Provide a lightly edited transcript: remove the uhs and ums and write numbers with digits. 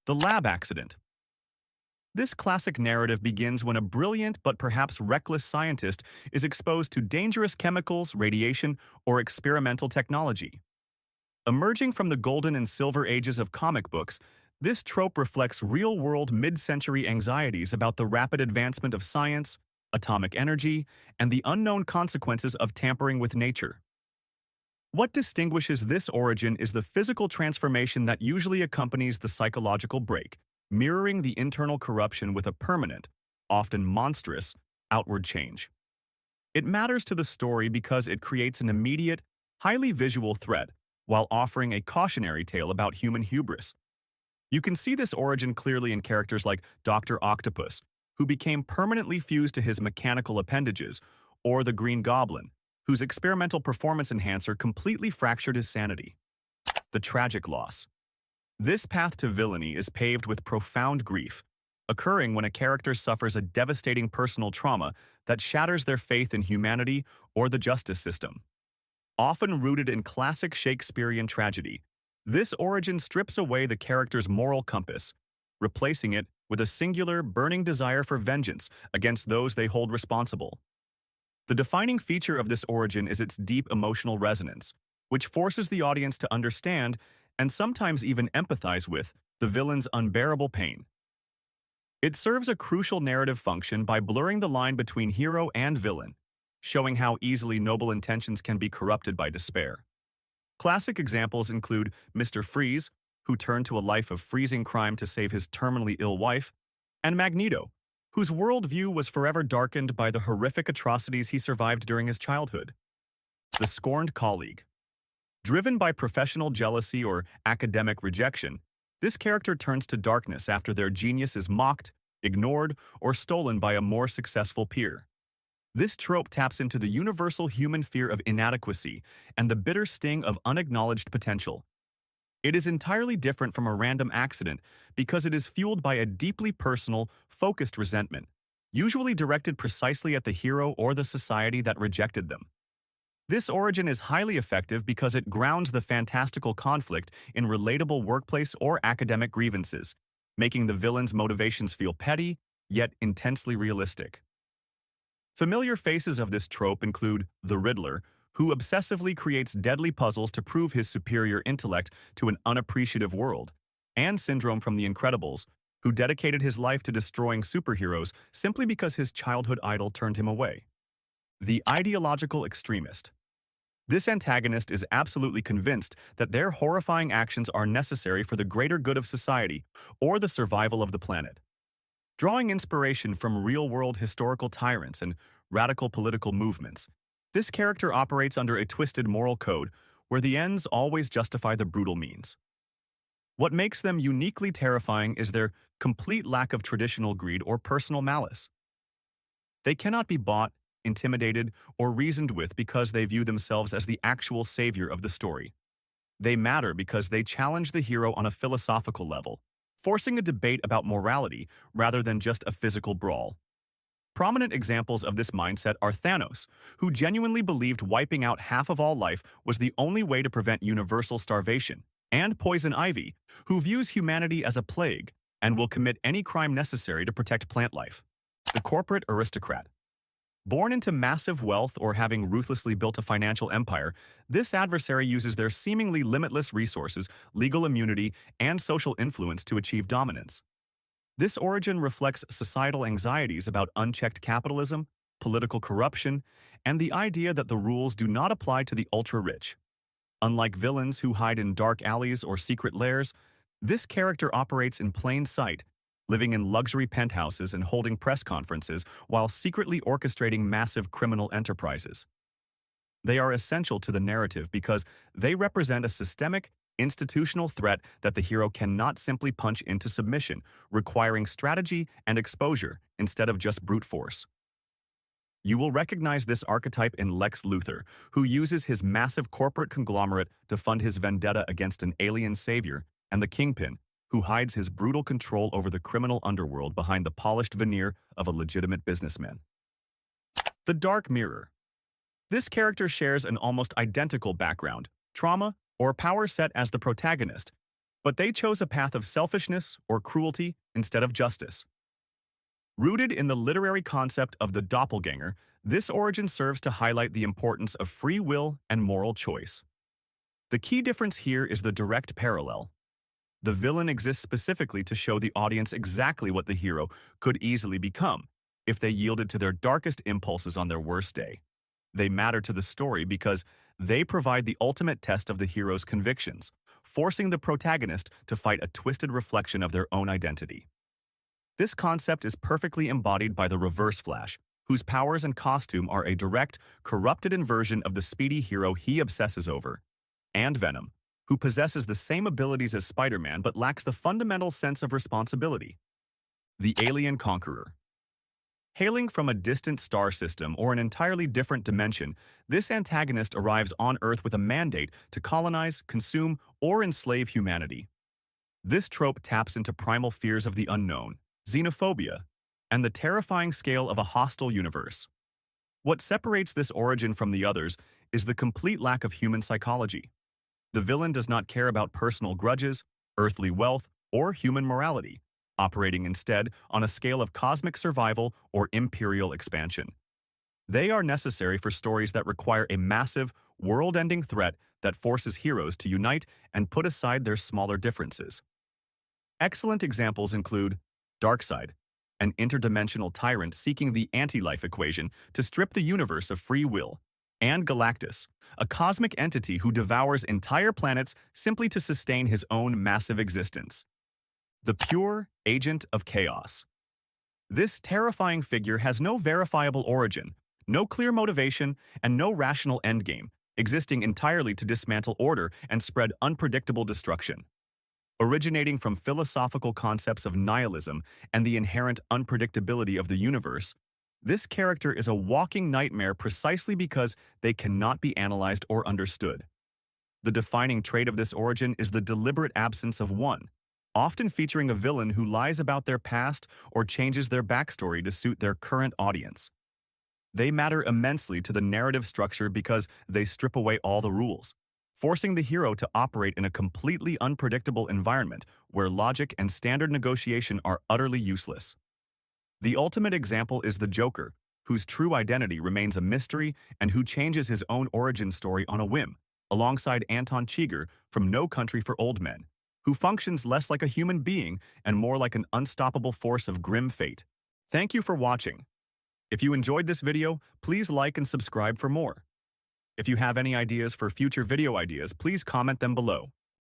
The lab accident. This classic narrative begins when a brilliant but perhaps reckless scientist is exposed to dangerous chemicals, radiation, or experimental technology. Emerging from the golden and silver ages of comic books, this trope reflects real-world mid-century anxieties about the rapid advancement of science, atomic energy, and the unknown consequences of tampering with nature. What distinguishes this origin is the physical transformation that usually accompanies the psychological break, mirroring the internal corruption with a permanent, often monstrous, outward change. It matters to the story because it creates an immediate, highly visual threat, while offering a cautionary tale about human hubris. You can see this origin clearly in characters like Dr. Octopus, who became permanently fused to his mechanical appendages, or the Green Goblin, whose experimental performance enhancer completely fractured his sanity. The tragic loss. This path to villainy is paved with profound grief, occurring when a character suffers a devastating personal trauma that shatters their faith in humanity or the justice system. Often rooted in classic Shakespearean tragedy, this origin strips away the character's moral compass, replacing it with a singular, burning desire for vengeance against those they hold responsible. The defining feature of this origin is its deep emotional resonance, which forces the audience to understand, and sometimes even empathize with, the villain's unbearable pain. It serves a crucial narrative function by blurring the line between hero and villain, showing how easily noble intentions can be corrupted by despair. Classic examples include Mr. Freeze, who turned to a life of freezing crime to save his terminally ill wife, and Magneto, whose worldview was forever darkened by the horrific atrocities he survived during his childhood. The scorned colleague. Driven by professional jealousy or academic rejection, this character turns to darkness after their genius is mocked, ignored, or stolen by a more successful peer. This trope taps into the universal human fear of inadequacy and the bitter sting of unacknowledged potential. It is entirely different from a random accident because it is fueled by a deeply personal, focused resentment, usually directed precisely at the hero or the society that rejected them. This origin is highly effective because it grounds the fantastical conflict in relatable workplace or academic grievances, making the villain's motivations feel petty, yet intensely realistic. Familiar faces of this trope include the Riddler, who obsessively creates deadly puzzles to prove his superior intellect to an unappreciative world, and Syndrome from The Incredibles, who dedicated his life to destroying superheroes simply because his childhood idol turned him away. The ideological extremist. This antagonist is absolutely convinced that their horrifying actions are necessary for the greater good of society or the survival of the planet. Drawing inspiration from real-world historical tyrants and radical political movements, this character operates under a twisted moral code where the ends always justify the brutal means. What makes them uniquely terrifying is their complete lack of traditional greed or personal malice. They cannot be bought, intimidated, or reasoned with because they view themselves as the actual savior of the story. They matter because they challenge the hero on a philosophical level, forcing a debate about morality rather than just a physical brawl. Prominent examples of this mindset are Thanos, who genuinely believed wiping out half of all life was the only way to prevent universal starvation, and Poison Ivy, who views humanity as a plague and will commit any crime necessary to protect plant life. The corporate aristocrat. Born into massive wealth or having ruthlessly built a financial empire, this adversary uses their seemingly limitless resources, legal immunity, and social influence to achieve dominance. This origin reflects societal anxieties about unchecked capitalism, political corruption, and the idea that the rules do not apply to the ultra-rich. Unlike villains who hide in dark alleys or secret lairs, this character operates in plain sight, living in luxury penthouses and holding press conferences while secretly orchestrating massive criminal enterprises. They are essential to the narrative because they represent a systemic, institutional threat that the hero cannot simply punch into submission, requiring strategy and exposure instead of just brute force. You will recognize this archetype in Lex Luthor, who uses his massive corporate conglomerate to fund his vendetta against an alien savior, and the Kingpin, who hides his brutal control over the criminal underworld behind the polished veneer of a legitimate businessman. The Dark Mirror. This character shares an almost identical background, trauma, or power set as the protagonist, but they chose a path of selfishness or cruelty instead of justice. Rooted in the literary concept of the doppelganger, this origin serves to highlight the importance of free will and moral choice. The key difference here is the direct parallel. The villain exists specifically to show the audience exactly what the hero could easily become if they yielded to their darkest impulses on their worst day. They matter to the story because they provide the ultimate test of the hero's convictions, forcing the protagonist to fight a twisted reflection of their own identity. This concept is perfectly embodied by the Reverse Flash, whose powers and costume are a direct, corrupted inversion of the speedy hero he obsesses over, and Venom, who possesses the same abilities as Spider-Man but lacks the fundamental sense of responsibility. The alien conqueror. Hailing from a distant star system or an entirely different dimension, this antagonist arrives on Earth with a mandate to colonize, consume, or enslave humanity. This trope taps into primal fears of the unknown, xenophobia, and the terrifying scale of a hostile universe. What separates this origin from the others is the complete lack of human psychology. The villain does not care about personal grudges, earthly wealth, or human morality, operating instead on a scale of cosmic survival or imperial expansion. They are necessary for stories that require a massive, world-ending threat that forces heroes to unite and put aside their smaller differences. Excellent examples include Darkseid, an interdimensional tyrant seeking the anti-life equation to strip the universe of free will, and Galactus, a cosmic entity who devours entire planets simply to sustain his own massive existence. The pure agent of chaos. This terrifying figure has no verifiable origin, no clear motivation, and no rational endgame, existing entirely to dismantle order and spread unpredictable destruction. Originating from philosophical concepts of nihilism and the inherent unpredictability of the universe, this character is a walking nightmare precisely because they cannot be analyzed or understood. The defining trait of this origin is the deliberate absence of one, often featuring a villain who lies about their past or changes their backstory to suit their current audience. They matter immensely to the narrative structure because they strip away all the rules, forcing the hero to operate in a completely unpredictable environment where logic and standard negotiation are utterly useless. The ultimate example is the Joker, whose true identity remains a mystery and who changes his own origin story on a whim, alongside Anton Chigurh from No Country for Old Men, who functions less like a human being and more like an unstoppable force of grim fate. Thank you for watching. If you enjoyed this video, please like and subscribe for more. If you have any ideas for future video ideas, please comment them below.